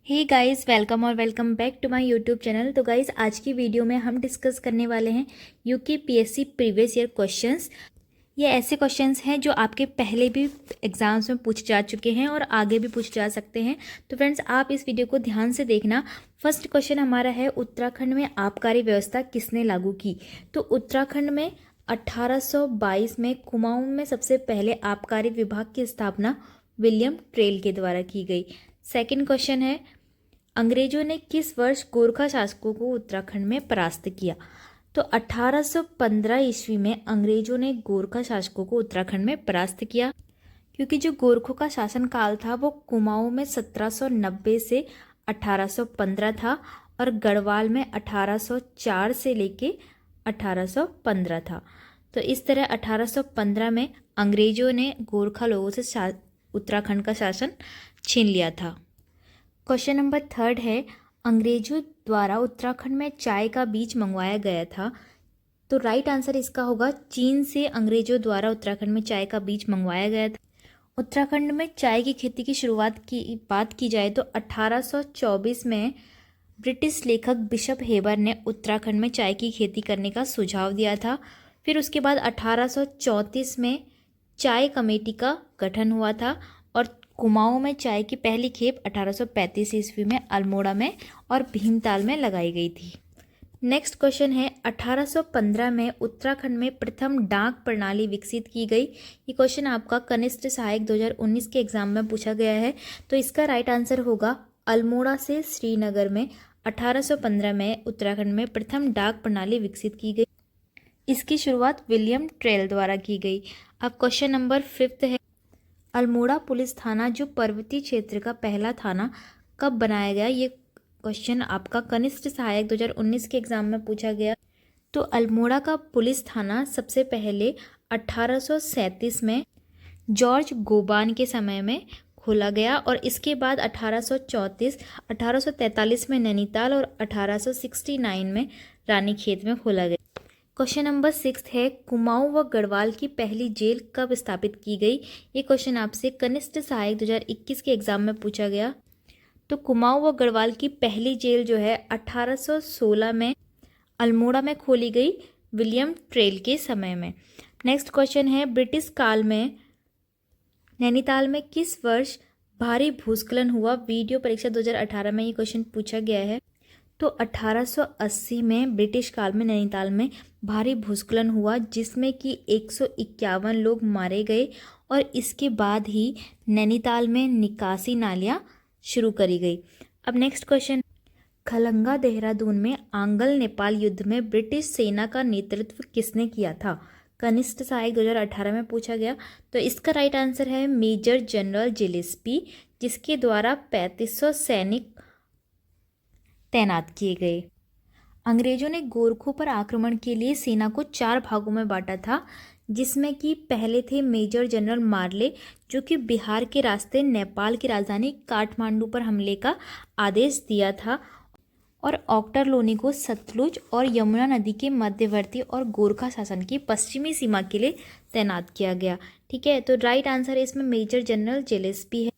हे guys, welcome और welcome back to my YouTube channel. तो guys, आज की वीडियो में हम डिस्कस करने वाले हैं UK PSC previous year questions. ये ऐसे क्वेश्चंस हैं जो आपके पहले भी एग्जाम्स में पूछे जा चुके हैं और आगे भी पूछे जा सकते हैं। तो फ्रेंड्स, आप इस वीडियो को ध्यान से देखना। फर्स्ट क्वेश्चन हमारा है, उत्तराखंड में आबकारी व्यवस्था किसने लागू की? तो उत्तराखंड में 1822 में कुमाऊं में सबसे पहले आबकारी विभाग की स्थापना विलियम ट्रेल के द्वारा की गई। सेकंड क्वेश्चन है, अंग्रेजों ने किस वर्ष गोरखा शासकों को उत्तराखंड में परास्त किया? तो 1815 ईस्वी में अंग्रेजों ने गोरखा शासकों को उत्तराखंड में परास्त किया, क्योंकि जो गोरखों का शासन काल था वो कुमाऊं में 1790 से 1815 था और गढ़वाल में 1804 से लेके 1815 था। तो इस तरह 1815 में अंग्रेजों ने गोरखा लोगों से उत्तराखंड का शासन छीन लिया था। क्वेश्चन नंबर थर्ड है, अंग्रेजों द्वारा उत्तराखंड में चाय का बीज मंगवाया गया था। तो राइट आंसर इसका होगा, चीन से अंग्रेजों द्वारा उत्तराखंड में चाय का बीज मंगवाया गया था। उत्तराखंड में चाय की खेती की शुरुआत की बात की जाए तो 1824 में ब्रिटिश लेखक बिशप हेबर ने उत्तराखंड में चाय की खेती करने का सुझाव दिया था। फिर उसके बाद 1834 में चाय कमेटी का गठन हुआ था और कुमाऊं में चाय की पहली खेप 1835 ईस्वी में अल्मोड़ा में और भीमताल में लगाई गई थी। नेक्स्ट क्वेश्चन है, 1815 में उत्तराखंड में प्रथम डाक प्रणाली विकसित की गई। ये क्वेश्चन आपका कनिष्ठ सहायक 2019 के एग्जाम में पूछा गया है। तो इसका राइट आंसर होगा, अल्मोड़ा से श्रीनगर में 1815 में उत्तराखंड में प्रथम डाक प्रणाली विकसित की गई। इसकी शुरुआत विलियम ट्रेल द्वारा की गई। अब क्वेश्चन नंबर फिफ्थ है, अल्मोड़ा पुलिस थाना जो पर्वतीय क्षेत्र का पहला थाना कब बनाया गया? ये क्वेश्चन आपका कनिष्ठ सहायक 2019 के एग्जाम में पूछा गया। तो अल्मोड़ा का पुलिस थाना सबसे पहले 1837 में जॉर्ज गोबान के समय में खोला गया और इसके बाद 1834, 1843 में नैनीताल और 1869 में रानीखेत में खोला गया। क्वेश्चन नंबर सिक्स है, कुमाऊं व गढ़वाल की पहली जेल कब स्थापित की गई? ये क्वेश्चन आपसे कनिष्ठ सहायक 2021 के एग्जाम में पूछा गया। तो कुमाऊं व गढ़वाल की पहली जेल जो है 1816 में अल्मोड़ा में खोली गई विलियम ट्रेल के समय में। नेक्स्ट क्वेश्चन है, ब्रिटिश काल में नैनीताल में किस वर्ष भारी भूस्खलन हुआ? वीडियो परीक्षा 2018 में ये क्वेश्चन पूछा गया है। तो 1880 में ब्रिटिश काल में नैनीताल में भारी भूस्खलन हुआ, जिसमें कि 151 लोग मारे गए और इसके बाद ही नैनीताल में निकासी नालियां शुरू करी गई। अब नेक्स्ट क्वेश्चन, खलंगा देहरादून में आंगल नेपाल युद्ध में ब्रिटिश सेना का नेतृत्व किसने किया था? कनिष्ठ सहायक 2018 में पूछा गया। तो इसका राइट आंसर है मेजर जनरल जिलेस्पी, जिसके द्वारा 3500 सैनिक तैनात किए गए। अंग्रेजों ने गोरखों पर आक्रमण के लिए सेना को 4 भागों में बांटा था, जिसमें कि पहले थे मेजर जनरल मार्ले, जो कि बिहार के रास्ते नेपाल की राजधानी काठमांडू पर हमले का आदेश दिया था, और ऑक्टर लोनी को सतलुज और यमुना नदी के मध्यवर्ती और गोरखा शासन की पश्चिमी सीमा के लिए तैनात किया गया। ठीक है, तो राइट आंसर है इसमें मेजर जनरल जिलेस्पी है,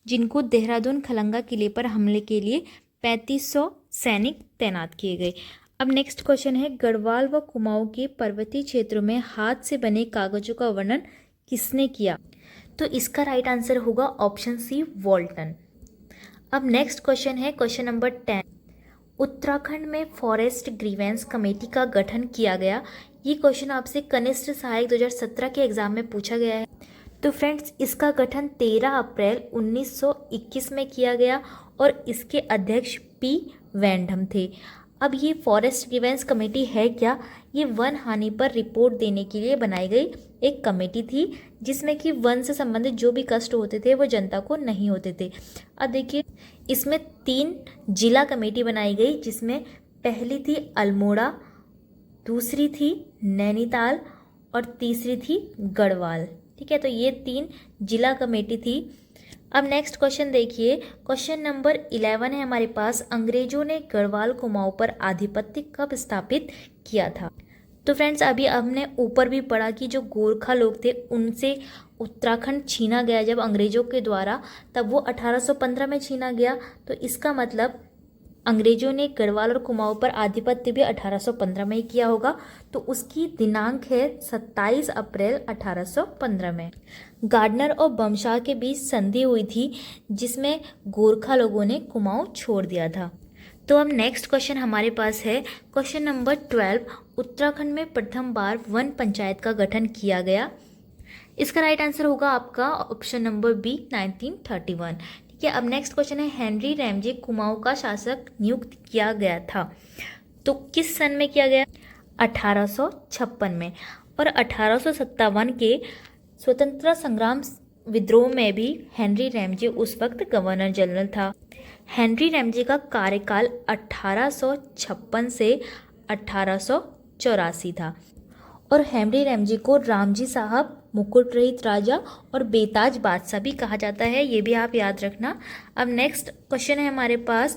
जिनको देहरादून खलंगा किले पर हमले के लिए 3500 सैनिक तैनात किए गए। अब नेक्स्ट क्वेश्चन है, गढ़वाल व कुमाऊं के पर्वतीय क्षेत्रों में हाथ से बने कागजों का वर्णन किसने किया? तो इसका राइट आंसर होगा ऑप्शन सी, वॉल्टन। अब नेक्स्ट क्वेश्चन है, क्वेश्चन नंबर 10, उत्तराखंड में फॉरेस्ट ग्रीवेंस कमेटी का गठन किया गया। ये क्वेश्चन आपसे कनिष्ठ सहायक 2017 के एग्जाम में पूछा गया है। तो फ्रेंड्स, इसका गठन 13 अप्रैल 1921 में किया गया और इसके अध्यक्ष पी वैंडम थे। अब ये फॉरेस्ट ग्रीवेंस कमेटी है क्या? ये वन हानि पर रिपोर्ट देने के लिए बनाई गई एक कमेटी थी, जिसमें कि वन से संबंधित जो भी कष्ट होते थे वो जनता को नहीं होते थे। अब देखिए, इसमें 3 जिला कमेटी बनाई गई, जिसमें पहली थी अल्मोड़ा, दूसरी थी नैनीताल और तीसरी थी गढ़वाल। ठीक है, तो ये 3 जिला कमेटी थी। अब नेक्स्ट क्वेश्चन देखिए, क्वेश्चन नंबर 11 है हमारे पास, अंग्रेजों ने गढ़वाल कुमाऊं पर आधिपत्य कब स्थापित किया था? तो फ्रेंड्स, अभी हमने ऊपर भी पढ़ा कि जो गोरखा लोग थे उनसे उत्तराखंड छीना गया जब अंग्रेज़ों के द्वारा, तब वो 1815 में छीना गया। तो इसका मतलब अंग्रेजों ने गढ़वाल और कुमाऊं पर आधिपत्य भी 1815 में ही किया होगा। तो उसकी दिनांक है 27 अप्रैल 1815 में। गार्डनर और बमशाह के बीच संधि हुई थी जिसमें गोरखा लोगों ने कुमाऊं छोड़ दिया था। तो अब नेक्स्ट क्वेश्चन हमारे पास है क्वेश्चन नंबर 12। उत्तराखंड में प्रथम बार वन पंचायत का गठन किया गया। इसका राइट आंसर होगा आपका ऑप्शन नंबर बी 1931। ठीक है, अब नेक्स्ट क्वेश्चन है हेनरी रैमजे कुमाऊं का शासक नियुक्त किया गया था। तो किस सन में किया गया? 1856 में। और 1857 के स्वतंत्रता संग्राम विद्रोह में भी हेनरी रैमजे उस वक्त गवर्नर जनरल था। हेनरी रैमजे का कार्यकाल 1856 से 1884 था। और हेनरी रैमजे को रामजी साहब, मुकुट रहित राजा और बेताज बादशाह भी कहा जाता है, ये भी आप याद रखना। अब नेक्स्ट क्वेश्चन है हमारे पास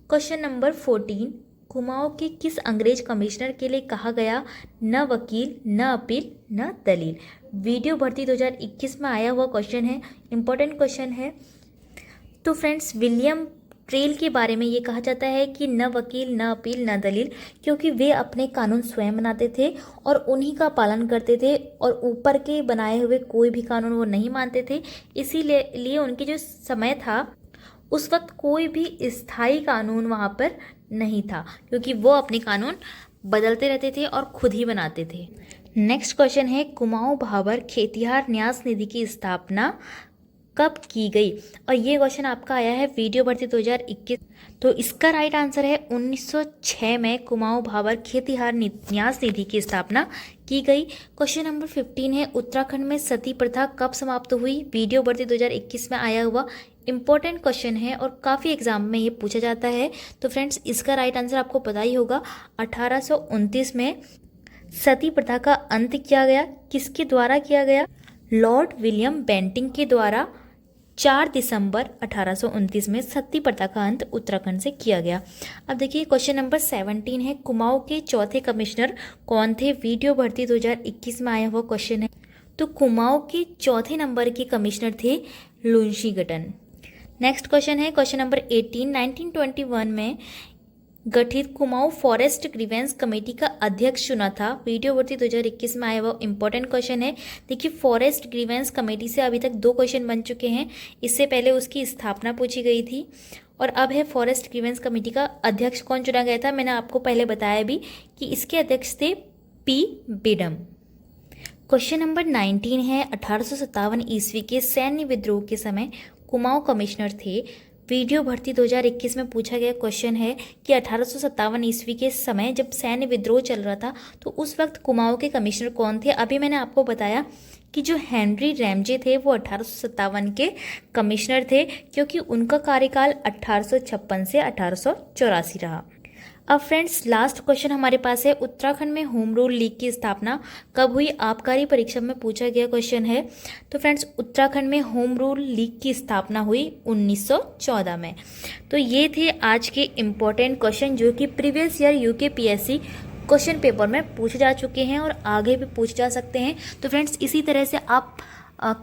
क्वेश्चन नंबर 14। कुमाऊं के किस अंग्रेज कमिश्नर के लिए कहा गया न वकील, न अपील, न दलील? वीडियो भर्ती 2021 में आया हुआ क्वेश्चन है, इंपॉर्टेंट क्वेश्चन है। तो फ्रेंड्स, विलियम ट्रेल के बारे में ये कहा जाता है कि न वकील, न अपील, न दलील, क्योंकि वे अपने कानून स्वयं बनाते थे और उन्हीं का पालन करते थे और ऊपर के बनाए हुए कोई भी कानून वो नहीं मानते थे। इसीलिए उनके जो समय था उस वक्त कोई भी स्थायी कानून वहाँ पर नहीं था, क्योंकि वो अपने कानून बदलते रहते थे और खुद ही बनाते थे। नेक्स्ट क्वेश्चन है कुमाऊं भाबर खेतिहार न्यास निधि की स्थापना कब की गई? और ये क्वेश्चन आपका आया है वीडियो भर्ती 2021। तो इसका राइट आंसर है 1906 में कुमाऊं भाबर खेतिहार न्यास निधि की स्थापना की गई। क्वेश्चन नंबर 15 है उत्तराखंड में सती प्रथा कब समाप्त हुई? वीडियो भर्ती 2021 में आया हुआ इंपॉर्टेंट क्वेश्चन है और काफ़ी एग्जाम में ये पूछा जाता है। तो फ्रेंड्स, इसका राइट आंसर आपको पता ही होगा। 1829 में सती प्रथा का अंत किया गया। किसके द्वारा किया गया? लॉर्ड विलियम बेंटिंग के द्वारा 4 दिसंबर 1829 में सती प्रथा का अंत उत्तराखंड से किया गया। अब देखिए क्वेश्चन नंबर 17 है कुमाऊं के चौथे कमिश्नर कौन थे? वीडियो भर्ती 2021 में आया हुआ क्वेश्चन है। तो कुमाऊं के चौथे नंबर के कमिश्नर थे लुंशीगटन। नेक्स्ट क्वेश्चन है क्वेश्चन नंबर 18। 1921 में गठित कुमाऊं फॉरेस्ट ग्रीवेंस कमेटी का अध्यक्ष चुना था। वीडियो भर्ती 2021 में आया हुआ इंपॉर्टेंट क्वेश्चन है। देखिए, फॉरेस्ट ग्रीवेंस कमेटी से अभी तक 2 क्वेश्चन बन चुके हैं। इससे पहले उसकी स्थापना पूछी गई थी और अब है फॉरेस्ट ग्रीवेंस कमेटी का अध्यक्ष कौन चुना गया था। मैंने आपको पहले बताया भी कि इसके अध्यक्ष थे पी बीडम। क्वेश्चन नंबर 19 है 1857 ईस्वी के सैन्य विद्रोह के समय कुमाऊं कमिश्नर थे। वीडियो भर्ती 2021 में पूछा गया क्वेश्चन है कि 1857 ईस्वी के समय जब सैन्य विद्रोह चल रहा था तो उस वक्त कुमाऊं के कमिश्नर कौन थे? अभी मैंने आपको बताया कि जो हेनरी रैमजे थे वो 1857 के कमिश्नर थे, क्योंकि उनका कार्यकाल 1856 से 1884 रहा। अब फ्रेंड्स, लास्ट क्वेश्चन हमारे पास है उत्तराखंड में होम रूल लीग की स्थापना कब हुई? आबकारी परीक्षा में पूछा गया क्वेश्चन है। तो फ्रेंड्स, उत्तराखंड में होम रूल लीग की स्थापना हुई 1914 में। तो ये थे आज के इम्पोर्टेंट क्वेश्चन जो कि previous year UKPSC question paper में पूछे जा चुके हैं और आगे भी पूछे जा सकते हैं। तो फ्रेंड्स, इसी तरह से आप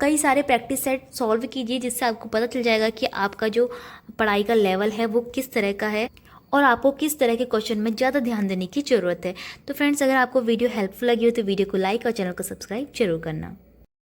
कई सारे प्रैक्टिस सेट सॉल्व कीजिए, जिससे आपको पता चल जाएगा कि आपका जो पढ़ाई का लेवल है वो किस तरह का है और आपको किस तरह के क्वेश्चन में ज़्यादा ध्यान देने की ज़रूरत है। तो फ्रेंड्स, अगर आपको वीडियो हेल्पफुल लगी हो तो वीडियो को लाइक और चैनल को सब्सक्राइब जरूर करना।